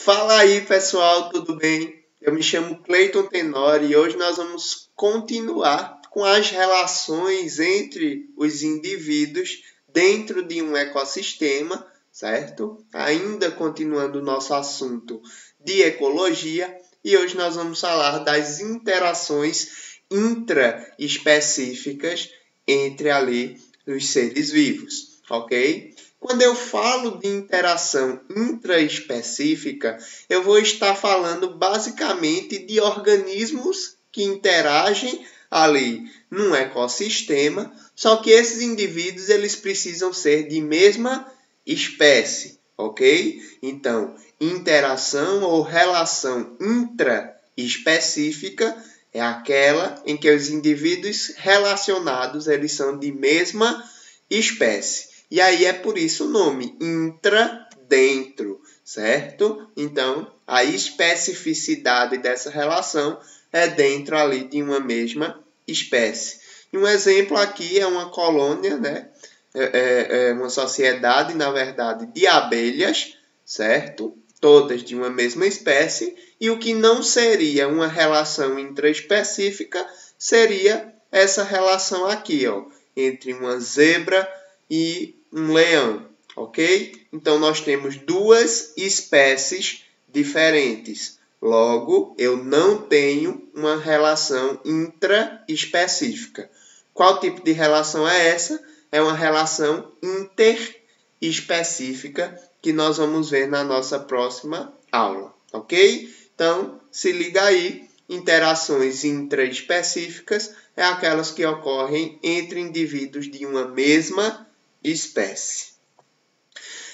Fala aí, pessoal, tudo bem? Eu me chamo Cleiton Tenori e hoje nós vamos continuar com as relações entre os indivíduos dentro de um ecossistema, certo? Ainda continuando o nosso assunto de ecologia, e hoje nós vamos falar das interações intraespecíficas entre ali os seres vivos, ok? Quando eu falo de interação intraespecífica, eu vou estar falando basicamente de organismos que interagem ali num ecossistema, só que esses indivíduos eles precisam ser de mesma espécie, ok? Então, interação ou relação intraespecífica é aquela em que os indivíduos relacionados eles são de mesma espécie. E aí é por isso o nome, intra, dentro, certo? Então, a especificidade dessa relação é dentro ali de uma mesma espécie. E um exemplo aqui é uma colônia, né? É uma sociedade, na verdade, de abelhas, certo? Todas de uma mesma espécie. E o que não seria uma relação intraespecífica seria essa relação aqui, ó, entre uma zebra e um leão, ok? Então, nós temos duas espécies diferentes. Logo, eu não tenho uma relação intraespecífica. Qual tipo de relação é essa? É uma relação interespecífica que nós vamos ver na nossa próxima aula, ok? Então, se liga aí, interações intraespecíficas é aquelas que ocorrem entre indivíduos de uma mesma espécie.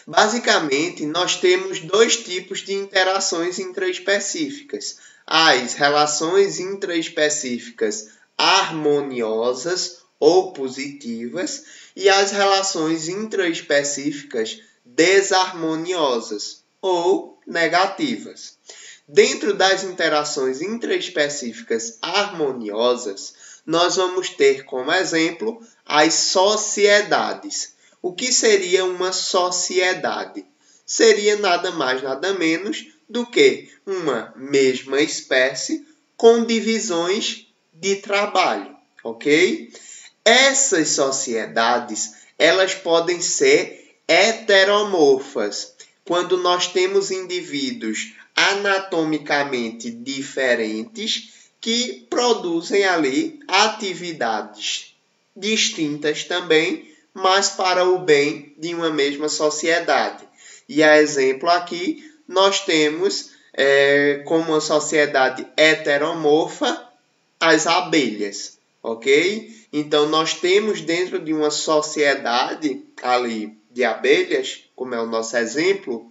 Basicamente, nós temos dois tipos de interações intraespecíficas. As relações intraespecíficas harmoniosas ou positivas e as relações intraespecíficas desarmoniosas ou negativas. Dentro das interações intraespecíficas harmoniosas, nós vamos ter como exemplo as sociedades. O que seria uma sociedade? Seria nada mais, nada menos do que uma mesma espécie com divisões de trabalho, ok? Essas sociedades, elas podem ser heteromorfas. Quando nós temos indivíduos anatomicamente diferentes que produzem ali atividades distintas também, mas para o bem de uma mesma sociedade. E a exemplo aqui, nós temos como uma sociedade heteromorfa as abelhas, ok? Então, nós temos dentro de uma sociedade ali de abelhas, como é o nosso exemplo,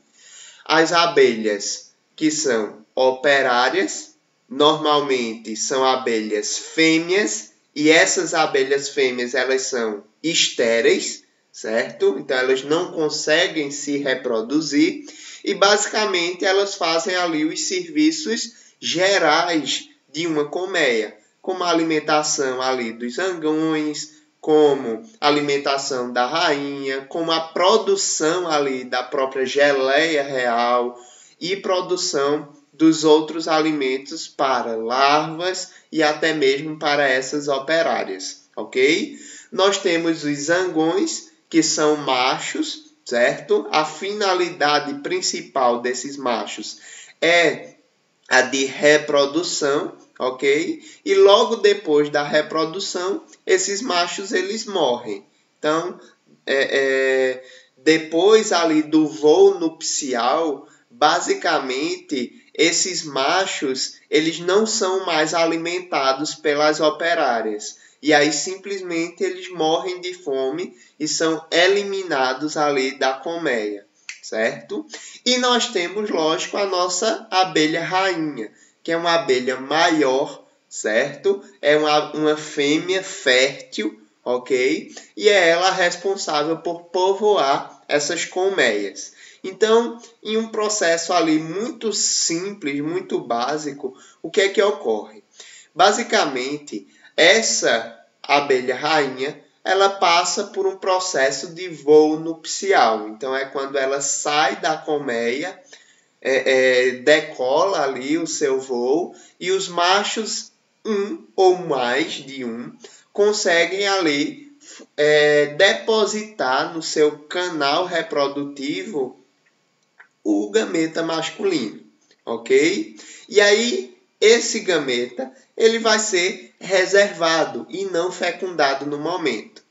as abelhas que são operárias, normalmente são abelhas fêmeas, e essas abelhas fêmeas elas são estéreis, certo? Então elas não conseguem se reproduzir e basicamente elas fazem ali os serviços gerais de uma colmeia, como a alimentação ali dos zangões, como a alimentação da rainha, como a produção ali da própria geleia real e produção dos outros alimentos para larvas e até mesmo para essas operárias, ok? Nós temos os zangões, que são machos, certo? A finalidade principal desses machos é a de reprodução, ok? E logo depois da reprodução, esses machos eles morrem. Então, depois ali do voo nupcial, basicamente esses machos eles não são mais alimentados pelas operárias. E aí simplesmente eles morrem de fome e são eliminados ali da colmeia, certo? E nós temos, lógico, a nossa abelha rainha, que é uma abelha maior, certo? É uma fêmea fértil, ok? E é ela responsável por povoar essas colmeias. Então, em um processo ali muito simples, muito básico, o que é que ocorre? Basicamente, essa abelha rainha, ela passa por um processo de voo nupcial. Então, é quando ela sai da colmeia, decola ali o seu voo e os machos, um ou mais de um, conseguem ali depositar no seu canal reprodutivo o gameta masculino, ok? E aí, esse gameta, ele vai ser reservado e não fecundado no momento.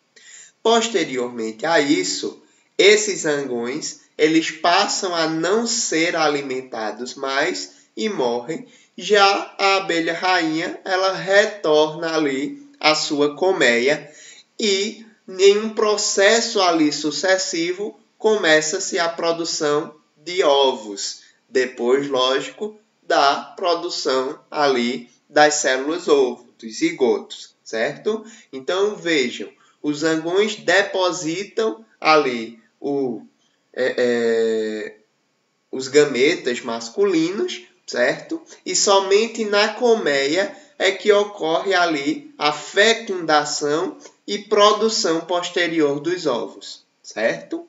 Posteriormente a isso, esses zangões, eles passam a não ser alimentados mais e morrem. Já a abelha rainha, ela retorna ali à sua colmeia e em um processo ali sucessivo começa-se a produção de ovos. Depois, lógico, da produção ali das células ovo, dos zigotos, certo? Então, vejam, os zangões depositam ali os gametas masculinos, certo? E somente na colmeia é que ocorre ali a fecundação e produção posterior dos ovos, certo?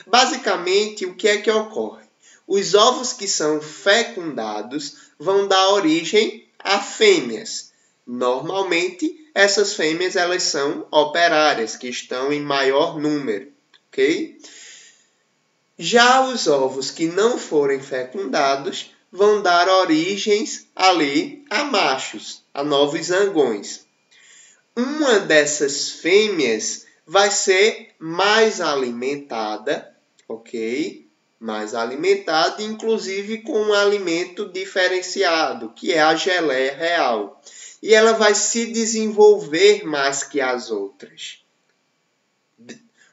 Basicamente, o que é que ocorre? Os ovos que são fecundados vão dar origem a fêmeas. Normalmente, essas fêmeas elas são operárias, que estão em maior número, ok? Já os ovos que não forem fecundados vão dar origens ali a machos, a novos zangões. Uma dessas fêmeas vai ser mais alimentada, ok? Mais alimentada, inclusive com um alimento diferenciado, que é a geleia real. E ela vai se desenvolver mais que as outras.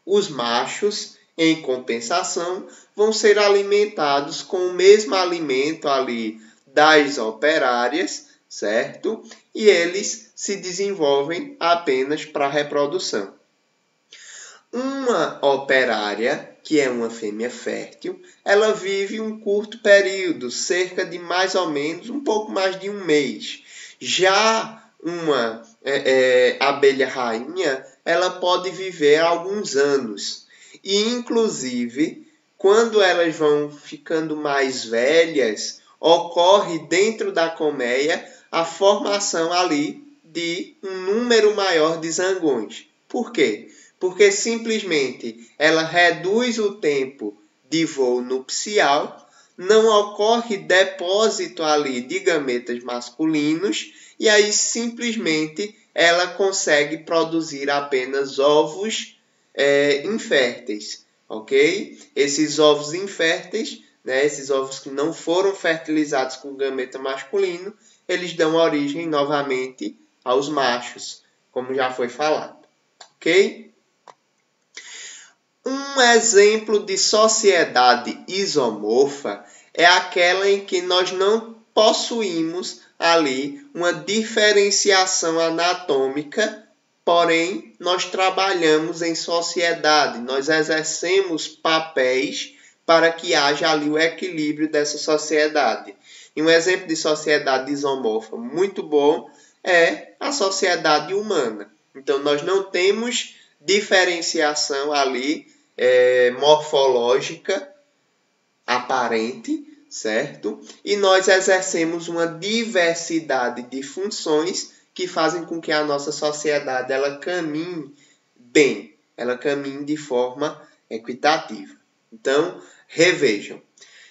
Os machos, em compensação, vão ser alimentados com o mesmo alimento ali das operárias, certo? E eles se desenvolvem apenas para a reprodução. Uma operária, que é uma fêmea fértil, ela vive um curto período, cerca de mais ou menos, um pouco mais de um mês. Já uma abelha rainha, ela pode viver alguns anos. E, inclusive, quando elas vão ficando mais velhas, ocorre dentro da colmeia a formação ali de um número maior de zangões. Por quê? Porque simplesmente ela reduz o tempo de voo nupcial, não ocorre depósito ali de gametas masculinos e aí simplesmente ela consegue produzir apenas ovos inférteis, ok? Esses ovos inférteis, né, esses ovos que não foram fertilizados com gameta masculino, eles dão origem novamente aos machos, como já foi falado, ok? Um exemplo de sociedade isomorfa é aquela em que nós não possuímos ali uma diferenciação anatômica, porém nós trabalhamos em sociedade, nós exercemos papéis para que haja ali o equilíbrio dessa sociedade. E um exemplo de sociedade isomorfa muito bom é a sociedade humana. Então nós não temos diferenciação ali morfológica aparente, certo? E nós exercemos uma diversidade de funções que fazem com que a nossa sociedade ela caminhe bem, ela caminhe de forma equitativa. Então, revejam.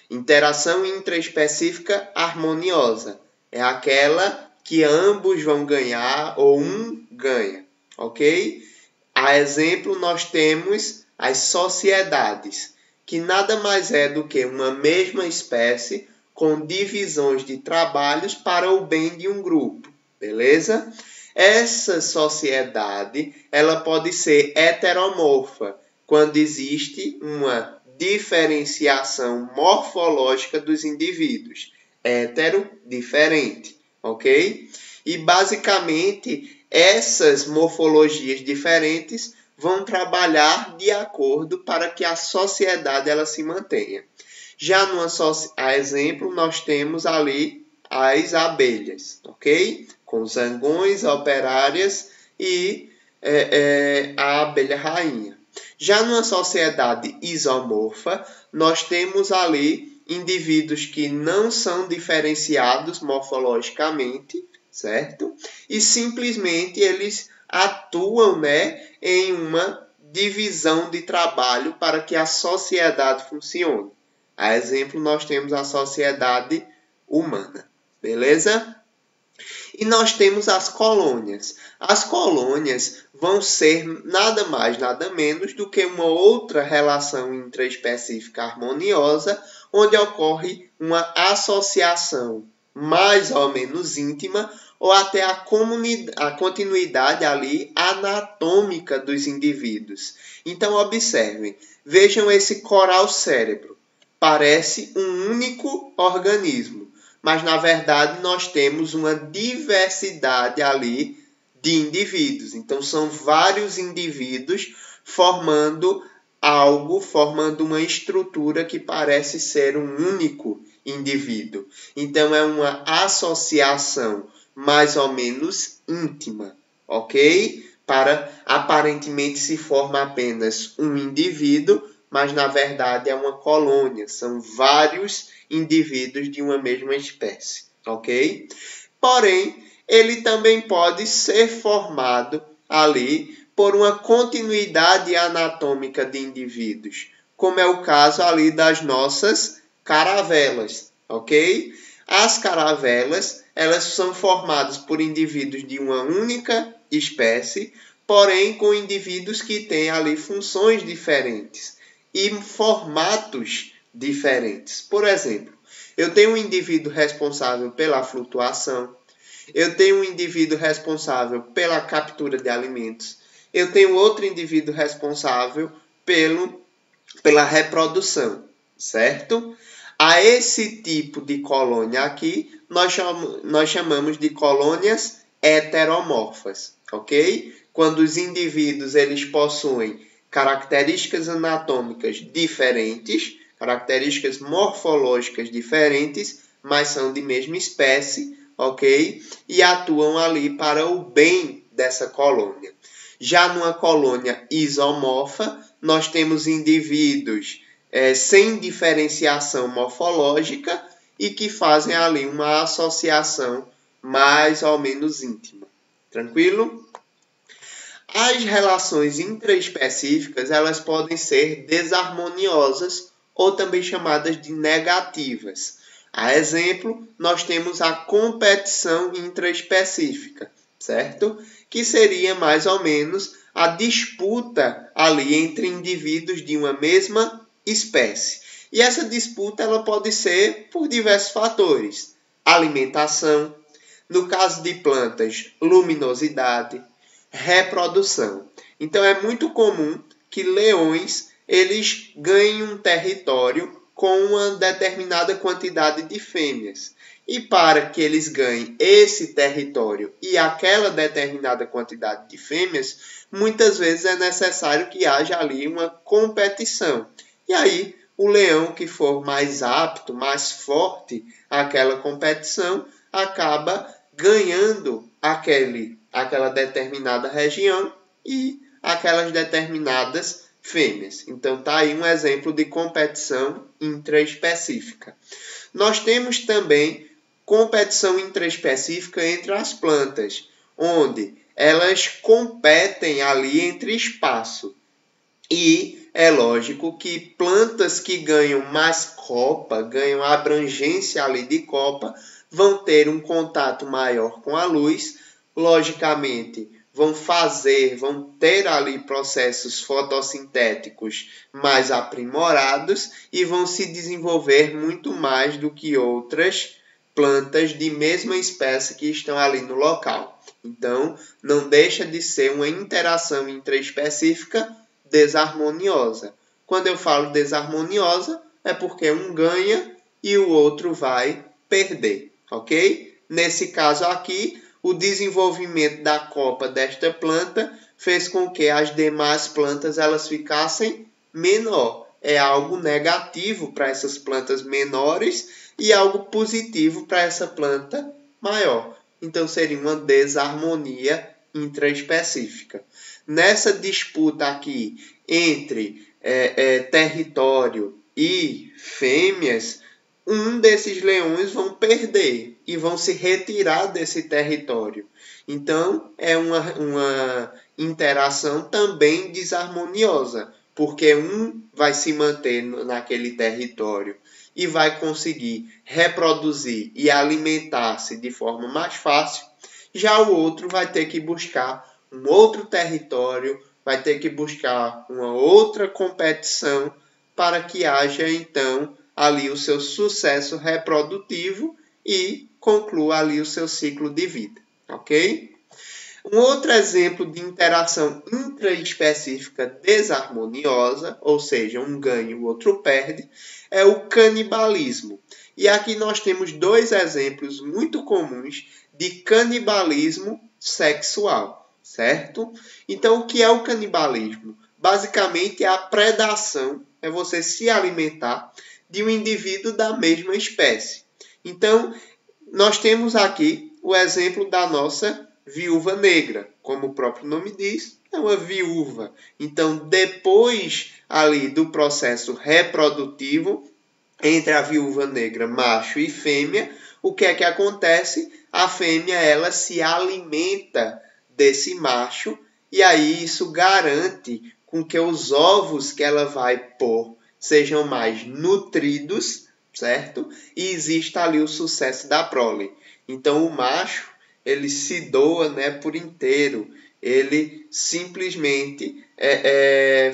Interação intraespecífica harmoniosa é aquela que ambos vão ganhar ou um ganha, ok? A exemplo, nós temos as sociedades, que nada mais é do que uma mesma espécie com divisões de trabalhos para o bem de um grupo, beleza? Essa sociedade, ela pode ser heteromorfa, quando existe uma diferenciação morfológica dos indivíduos. Hétero, diferente, ok? E basicamente, essas morfologias diferentes vão trabalhar de acordo para que a sociedade ela se mantenha. Já a exemplo, nós temos ali as abelhas, ok? Com zangões, operárias e a abelha rainha. Já numa sociedade isomorfa, nós temos ali indivíduos que não são diferenciados morfologicamente, certo? E simplesmente eles atuam, né, em uma divisão de trabalho para que a sociedade funcione. A exemplo, nós temos a sociedade humana, beleza? E nós temos as colônias. As colônias vão ser nada mais, nada menos do que uma outra relação intraespecífica harmoniosa, onde ocorre uma associação mais ou menos íntima ou até a continuidade ali anatômica dos indivíduos. Então, observem, vejam esse coral cérebro. Parece um único organismo, mas na verdade nós temos uma diversidade ali de indivíduos. Então são vários indivíduos formando algo, formando uma estrutura que parece ser um único indivíduo. Então é uma associação mais ou menos íntima, ok? Para aparentemente se forma apenas um indivíduo, mas na verdade é uma colônia, são vários indivíduos de uma mesma espécie, ok? Porém, ele também pode ser formado ali por uma continuidade anatômica de indivíduos, como é o caso ali das nossas caravelas, ok? As caravelas, elas são formadas por indivíduos de uma única espécie, porém com indivíduos que têm ali funções diferentes e formatos diferentes. Por exemplo, eu tenho um indivíduo responsável pela flutuação, eu tenho um indivíduo responsável pela captura de alimentos, eu tenho outro indivíduo responsável pela reprodução, certo? A esse tipo de colônia aqui, nós chamamos de colônias heteromorfas, ok? Quando os indivíduos eles possuem características anatômicas diferentes, características morfológicas diferentes, mas são de mesma espécie, ok? E atuam ali para o bem dessa colônia. Já numa colônia isomorfa, nós temos indivíduos sem diferenciação morfológica e que fazem ali uma associação mais ou menos íntima. Tranquilo? As relações intraespecíficas, elas podem ser desarmoniosas ou também chamadas de negativas. A exemplo, nós temos a competição intraespecífica, certo? Que seria mais ou menos a disputa ali entre indivíduos de uma mesma espécie. E essa disputa ela pode ser por diversos fatores. Alimentação, no caso de plantas, luminosidade, reprodução. Então é muito comum que leões eles ganhem um território com uma determinada quantidade de fêmeas. E para que eles ganhem esse território e aquela determinada quantidade de fêmeas, muitas vezes é necessário que haja ali uma competição. E aí, o leão que for mais apto, mais forte àquela competição, acaba ganhando aquela determinada região e aquelas determinadas fêmeas. Então, está aí um exemplo de competição intraespecífica. Nós temos também competição intraespecífica entre as plantas, onde elas competem ali entre espaço. E é lógico que plantas que ganham mais copa, ganham abrangência ali de copa, vão ter um contato maior com a luz, logicamente vão ter ali processos fotossintéticos mais aprimorados e vão se desenvolver muito mais do que outras plantas de mesma espécie que estão ali no local. Então, não deixa de ser uma interação intraespecífica desarmoniosa. Quando eu falo desarmoniosa, é porque um ganha e o outro vai perder, ok? Nesse caso aqui, o desenvolvimento da copa desta planta fez com que as demais plantas elas ficassem menor. É algo negativo para essas plantas menores e algo positivo para essa planta maior. Então seria uma desarmonia intraespecífica. Nessa disputa aqui entre território e fêmeas, um desses leões vão perder e vão se retirar desse território. Então, é uma interação também desarmoniosa, porque um vai se manter naquele território e vai conseguir reproduzir e alimentar-se de forma mais fácil, já o outro vai ter que buscar um outro território, vai ter que buscar uma outra competição para que haja, então, ali o seu sucesso reprodutivo e conclua ali o seu ciclo de vida, ok? Um outro exemplo de interação intraespecífica desarmoniosa, ou seja, um ganha e o outro perde, é o canibalismo. E aqui nós temos dois exemplos muito comuns de canibalismo sexual, certo? Então, o que é o canibalismo? Basicamente, é a predação, é você se alimentar de um indivíduo da mesma espécie. Então, nós temos aqui o exemplo da nossa viúva negra. Como o próprio nome diz, é uma viúva. Então, depois ali do processo reprodutivo entre a viúva negra, macho e fêmea, o que é que acontece? A fêmea, ela se alimenta desse macho e aí isso garante com que os ovos que ela vai pôr sejam mais nutridos, certo? E exista ali o sucesso da prole. Então, o macho, ele se doa, né, por inteiro. Ele simplesmente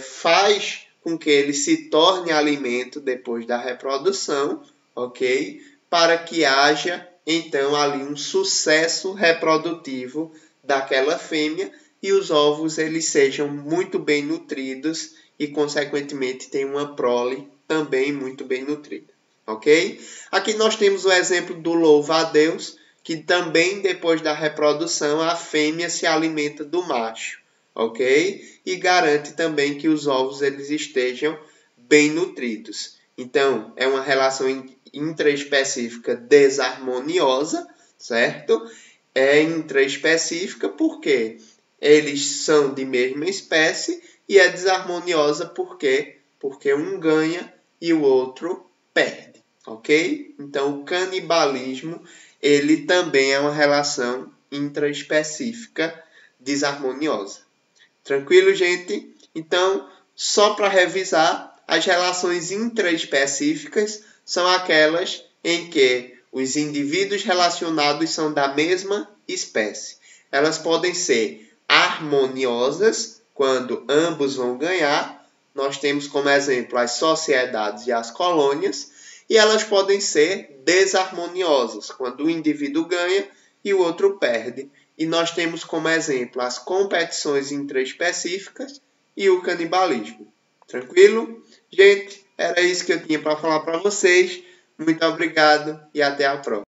faz com que ele se torne alimento depois da reprodução, ok? Para que haja, então, ali um sucesso reprodutivo daquela fêmea e os ovos eles sejam muito bem nutridos e, consequentemente, tenham uma prole também muito bem nutrida, ok? Aqui nós temos o exemplo do louva-a-Deus, que também, depois da reprodução, a fêmea se alimenta do macho, ok? E garante também que os ovos eles estejam bem nutridos. Então, é uma relação intraespecífica desarmoniosa, certo? É intraespecífica porque eles são de mesma espécie e é desarmoniosa porque um ganha e o outro perde, ok? Então, o canibalismo ele também é uma relação intraespecífica desarmoniosa. Tranquilo, gente? Então, só para revisar, as relações intraespecíficas são aquelas em que os indivíduos relacionados são da mesma espécie. Elas podem ser harmoniosas, quando ambos vão ganhar. Nós temos como exemplo as sociedades e as colônias. E elas podem ser desarmoniosas, quando um indivíduo ganha e o outro perde. E nós temos como exemplo as competições intraespecíficas e o canibalismo. Tranquilo? Gente, era isso que eu tinha para falar para vocês. Muito obrigado e até a próxima.